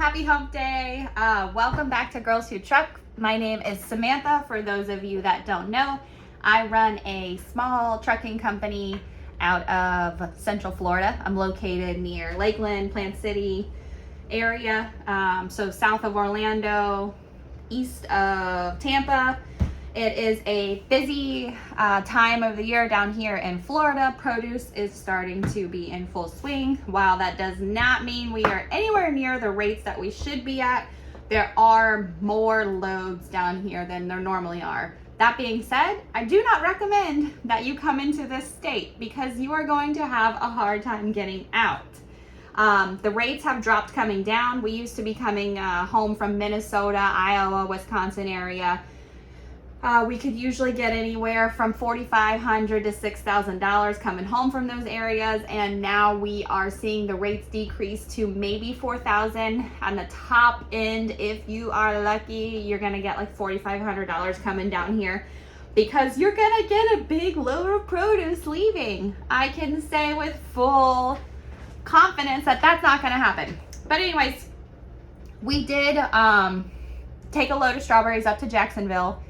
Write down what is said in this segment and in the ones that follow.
Happy hump day. Welcome back to Girls Who Truck. My name is Samantha. For those of you that don't know, I run a small trucking company out of Central Florida. I'm located near Lakeland, Plant City area, so south of Orlando, east of Tampa. It is a busy time of the year down here in Florida. Produce is starting to be in full swing. While that does not mean we are anywhere near the rates that we should be at, there are more loads down here than there normally are. That being said, I do not recommend that you come into this state because you are going to have a hard time getting out. The rates have dropped coming down. We used to be coming home from Minnesota, Iowa, Wisconsin area. We could usually get anywhere from $4,500 to $6,000 coming home from those areas, and now we are seeing the rates decrease to maybe $4,000 on the top end. If you are lucky, you're gonna get like $4,500 coming down here because you're gonna get a big load of produce leaving. I can say with full confidence that that's not gonna happen. But anyways, we did take a load of strawberries up to Jacksonville.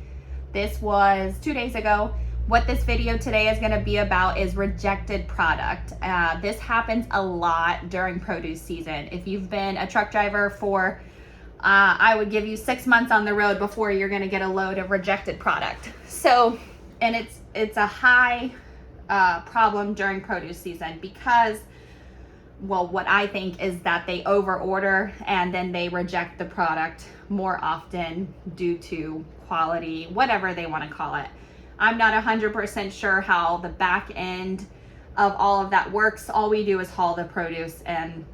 This was 2 days ago. What this video today is going to be about is rejected product. This happens a lot during produce season. If you've been a truck driver for, I would give you 6 months on the road before you're going to get a load of rejected product. So, and it's a high problem during produce season because, well, what I think is that they over order and then they reject the product more often due to quality, whatever they want to call it. I'm not 100% sure how the back end of all of that works. All we do is haul the produce and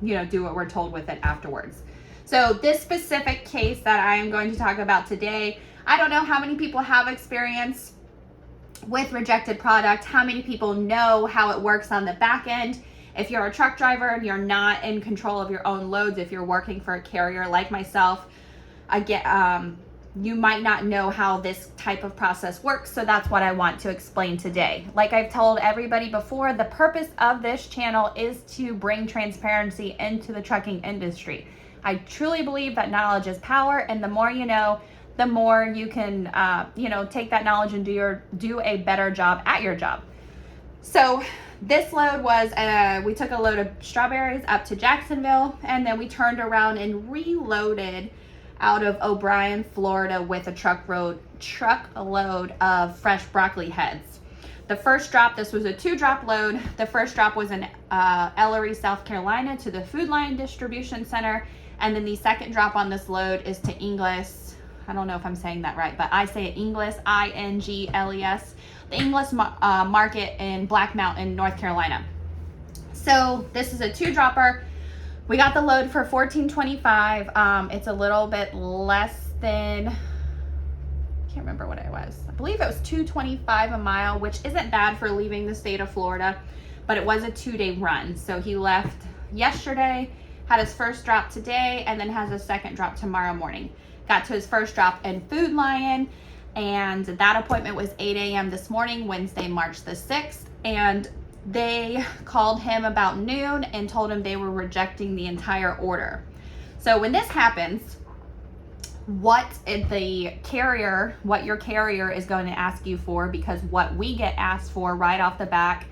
do what we're told with it afterwards. So this specific case that I am going to talk about today, I don't know how many people have experience with rejected product, how many people know how it works on the back end. If you're a truck driver and you're not in control of your own loads, if you're working for a carrier like myself, again, you might not know how this type of process works, so that's what I want to explain today. Like I've told everybody before, the purpose of this channel is to bring transparency into the trucking industry. I truly believe that knowledge is power, and the more you know, the more you can, take that knowledge and do a better job at your job. So this load was, we took a load of strawberries up to Jacksonville, and then we turned around and reloaded out of O'Brien, Florida with a truckload of fresh broccoli heads. The first drop, this was a 2-drop load. The first drop was in Ellery, South Carolina to the Food Line Distribution Center. And then the second drop on this load is to Ingles. I don't know if I'm saying that right, but I say it Ingles, I-N-G-L-E-S, the Ingles Market in Black Mountain, North Carolina. So this is a 2-dropper. We got the load for $14.25. It's a little bit less than, I can't remember what it was. I believe it was $2.25 a mile, which isn't bad for leaving the state of Florida, but it was a 2-day run. So he left yesterday, had his first drop today, and then has a second drop tomorrow morning. Got to his first drop in Food Lion, and that appointment was 8 a.m. this morning, Wednesday, March the 6th. And they called him about noon and told him they were rejecting the entire order. So when this happens, what your carrier is going to ask you for, because what we get asked for right off the back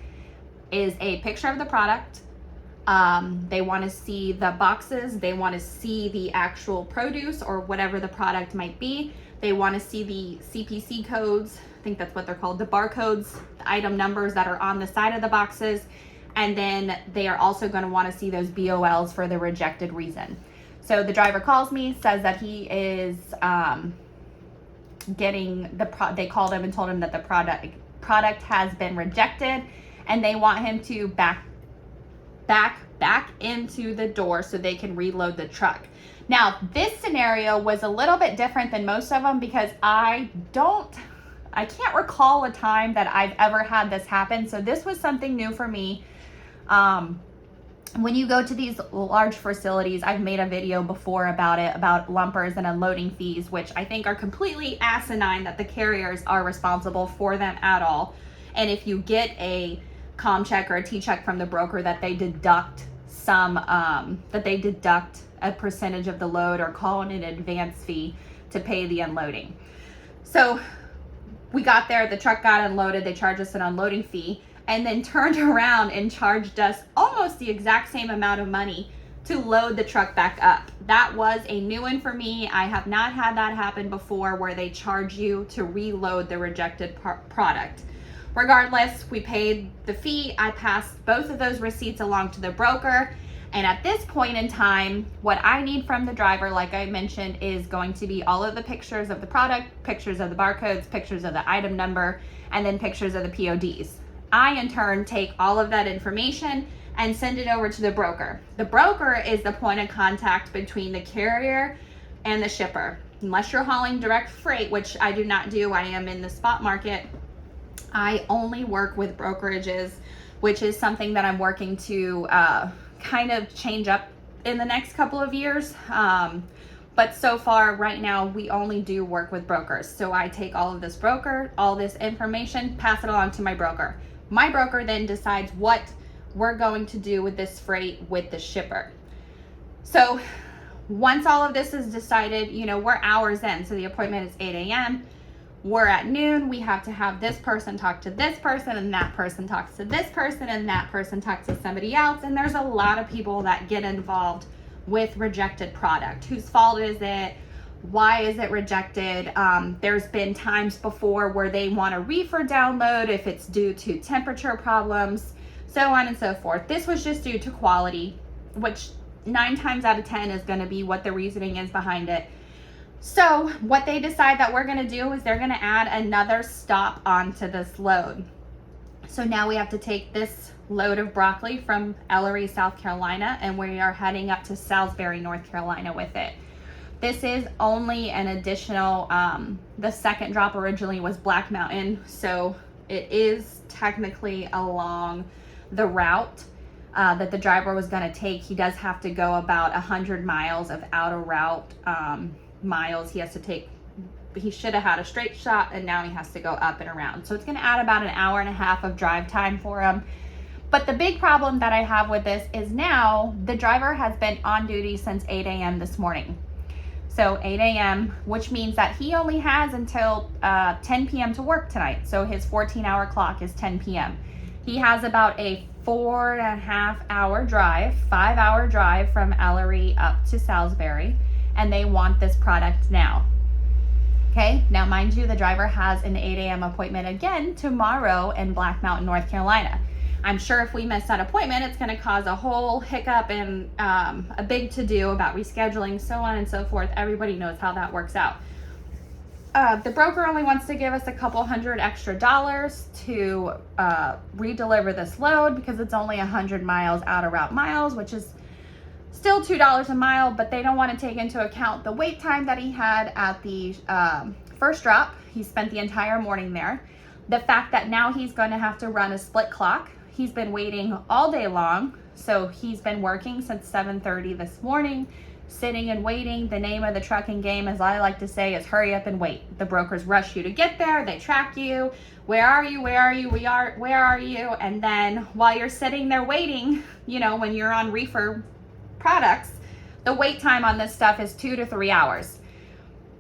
is a picture of the product. They want to see the boxes. They want to see the actual produce or whatever the product might be. They want to see the CPC codes. I think that's what they're called, the barcodes, the item numbers that are on the side of the boxes. And then they are also going to want to see those BOLs for the rejected reason. So the driver calls me, says that he is they called him and told him that the product has been rejected, and they want him to back into the door so they can reload the truck. Now, this scenario was a little bit different than most of them because I can't recall a time that I've ever had this happen. So this was something new for me. When you go to these large facilities, I've made a video before about it, about lumpers and unloading fees, which I think are completely asinine that the carriers are responsible for them at all. And if you get a com check or a T check from the broker, that they deduct some, that they deduct a percentage of the load or call it an advance fee to pay the unloading. So we got there, the truck got unloaded, they charged us an unloading fee, and then turned around and charged us almost the exact same amount of money to load the truck back up. That was a new one for me. I have not had that happen before, where they charge you to reload the rejected product. Regardless, we paid the fee. I passed both of those receipts along to the broker. And at this point in time, what I need from the driver, like I mentioned, is going to be all of the pictures of the product, pictures of the barcodes, pictures of the item number, and then pictures of the PODs. I, in turn, take all of that information and send it over to the broker. The broker is the point of contact between the carrier and the shipper. Unless you're hauling direct freight, which I do not do, I am in the spot market. I only work with brokerages, which is something that I'm working to kind of change up in the next couple of years. But so far, right now, we only do work with brokers. So I take all of this information, pass it along to my broker. My broker then decides what we're going to do with this freight with the shipper. So once all of this is decided, we're hours in. So the appointment is 8 a.m. We're at noon. We have to have this person talk to this person, and that person talks to this person, and that person talks to somebody else. And there's a lot of people that get involved with rejected product. Whose fault is it? Why is it rejected? There's been times before where they want a reefer download if it's due to temperature problems, so on and so forth. This was just due to quality, which 9 times out of 10 is going to be what the reasoning is behind it. So what they decide that we're going to do is they're going to add another stop onto this load. So now we have to take this load of broccoli from Ellery, South Carolina, and we are heading up to Salisbury, North Carolina with it. This is only an additional, the second drop originally was Black Mountain, so it is technically along the route that the driver was going to take. He does have to go about 100 miles of outer route miles. He has to take, he should have had a straight shot, and now he has to go up and around. So it's going to add about an hour and a half of drive time for him. But the big problem that I have with this is now the driver has been on duty since 8 a.m. this morning. So 8 a.m., which means that he only has until 10 p.m. to work tonight. So his 14-hour clock is 10 p.m. He has about a 4.5-hour drive, 5-hour drive from Ellery up to Salisbury, and they want this product now. Okay, now mind you, the driver has an 8 a.m. appointment again tomorrow in Black Mountain, North Carolina. I'm sure if we miss that appointment, it's going to cause a whole hiccup and a big to-do about rescheduling, so on and so forth. Everybody knows how that works out. The broker only wants to give us a couple $100 extra to redeliver this load because it's only 100 miles out of route miles, which is still $2 a mile, but they don't want to take into account the wait time that he had at the first drop. He spent the entire morning there. The fact that now he's going to have to run a split clock. He's been waiting all day long, so he's been working since 7:30 this morning, sitting and waiting. The name of the trucking game, as I like to say, is hurry up and wait. The brokers rush you to get there. They track you. Where are you? Where are you? Where are you? And then while you're sitting there waiting, when you're on reefer products, the wait time on this stuff is 2 to 3 hours.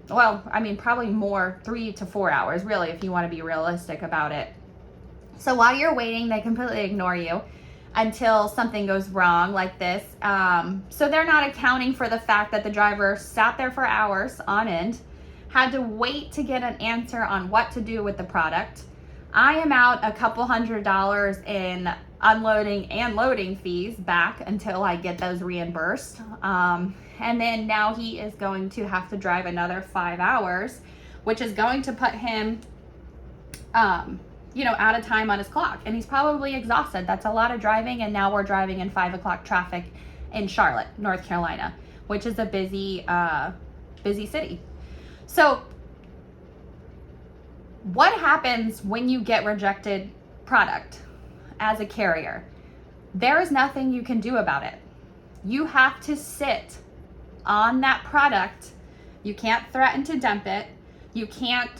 Well, I mean, probably more, 3 to 4 hours, really, if you want to be realistic about it. So while you're waiting, they completely ignore you until something goes wrong like this. So they're not accounting for the fact that the driver sat there for hours on end, had to wait to get an answer on what to do with the product. I am out a couple $100 in unloading and loading fees back until I get those reimbursed. And then now he is going to have to drive another 5 hours, which is going to put him, out of time on his clock. And he's probably exhausted. That's a lot of driving. And now we're driving in 5 o'clock traffic in Charlotte, North Carolina, which is a busy city. So what happens when you get rejected product as a carrier? There is nothing you can do about it. You have to sit on that product. You can't threaten to dump it. You can't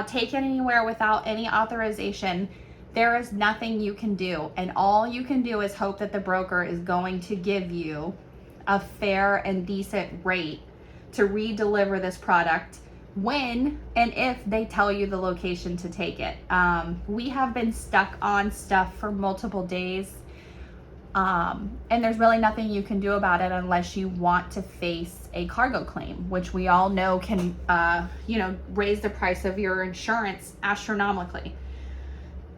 take it anywhere without any authorization. there is nothing you can do. And all you can do is hope that the broker is going to give you a fair and decent rate to redeliver this product when and if they tell you the location to take it. We have been stuck on stuff for multiple days, and there's really nothing you can do about it unless you want to face a cargo claim, which we all know can raise the price of your insurance astronomically.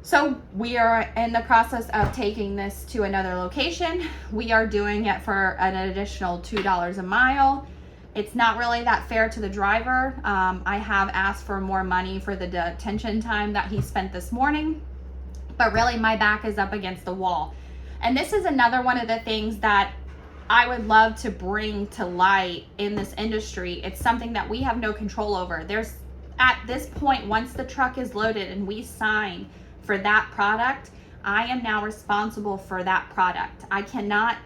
So we are in the process of taking this to another location. We are doing it for an additional $2 a mile. It's not really that fair to the driver. I have asked for more money for the detention time that he spent this morning, but really my back is up against the wall. And this is another one of the things that I would love to bring to light in this industry. It's something that we have no control over. There's, at this point, once the truck is loaded and we sign for that product, I am now responsible for that product. I cannot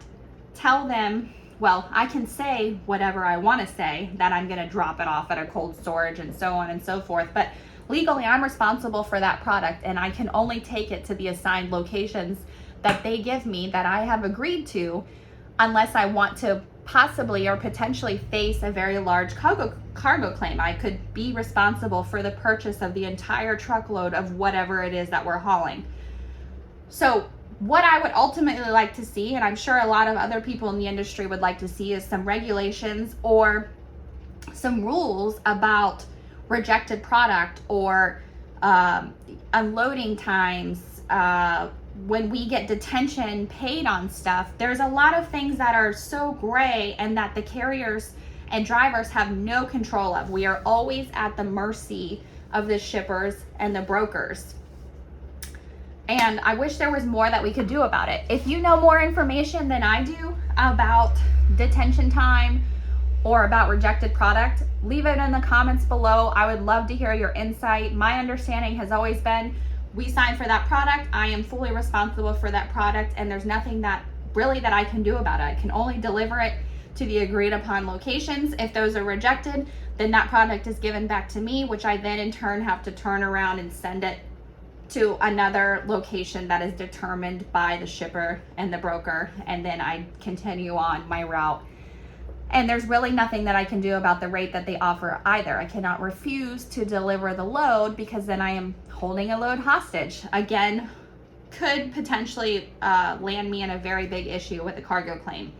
tell them, well, I can say whatever I want to say, that I'm going to drop it off at a cold storage and so on and so forth. But legally, I'm responsible for that product, and I can only take it to the assigned locations that they give me that I have agreed to, unless I want to possibly or potentially face a very large cargo claim. I could be responsible for the purchase of the entire truckload of whatever it is that we're hauling. So what I would ultimately like to see, and I'm sure a lot of other people in the industry would like to see, is some regulations or some rules about rejected product or unloading times, when we get detention paid on stuff. There's a lot of things that are so gray and that the carriers and drivers have no control of. We are always at the mercy of the shippers and the brokers. And I wish there was more that we could do about it. If you know more information than I do about detention time or about rejected product, leave it in the comments below. I would love to hear your insight. My understanding has always been, we sign for that product, I am fully responsible for that product, and there's nothing that really that I can do about it. I can only deliver it to the agreed upon locations. If those are rejected, then that product is given back to me, which I then in turn have to turn around and send it to another location that is determined by the shipper and the broker, and then I continue on my route. And there's really nothing that I can do about the rate that they offer either. I cannot refuse to deliver the load, because then I am holding a load hostage. Again, could potentially land me in a very big issue with a cargo claim.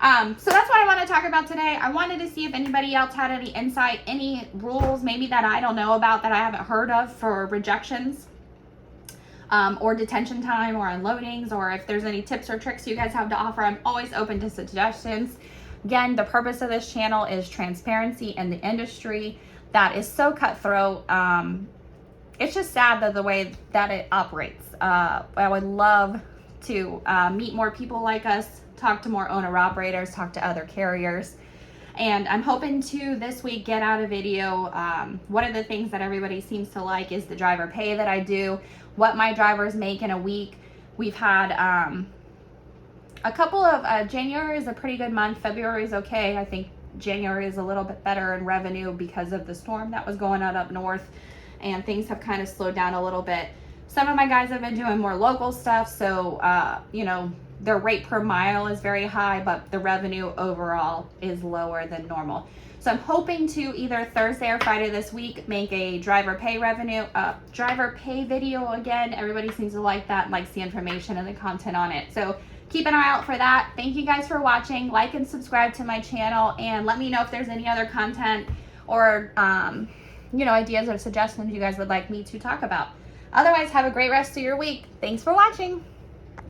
So that's what I want to talk about today. I wanted to see if anybody else had any insight, any rules maybe that I don't know about, that I haven't heard of for rejections, or detention time or unloadings, or if there's any tips or tricks you guys have to offer. I'm always open to suggestions. Again, the purpose of this channel is transparency in the industry that is so cutthroat. It's just sad that the way that it operates. I would love to meet more people like us, talk to more owner-operators, talk to other carriers. And I'm hoping to this week get out a video. One of the things that everybody seems to like is the driver pay that I do, what my drivers make in a week. We've had a couple of, January is a pretty good month. February is okay. I think January is a little bit better in revenue because of the storm that was going on up north, and things have kind of slowed down a little bit. Some of my guys have been doing more local stuff, so, their rate per mile is very high, but the revenue overall is lower than normal. So I'm hoping to either Thursday or Friday this week make a driver pay video again. Everybody seems to like that and likes the information and the content on it. So keep an eye out for that. Thank you guys for watching. Like and subscribe to my channel, and let me know if there's any other content or ideas or suggestions you guys would like me to talk about. Otherwise, have a great rest of your week. Thanks for watching.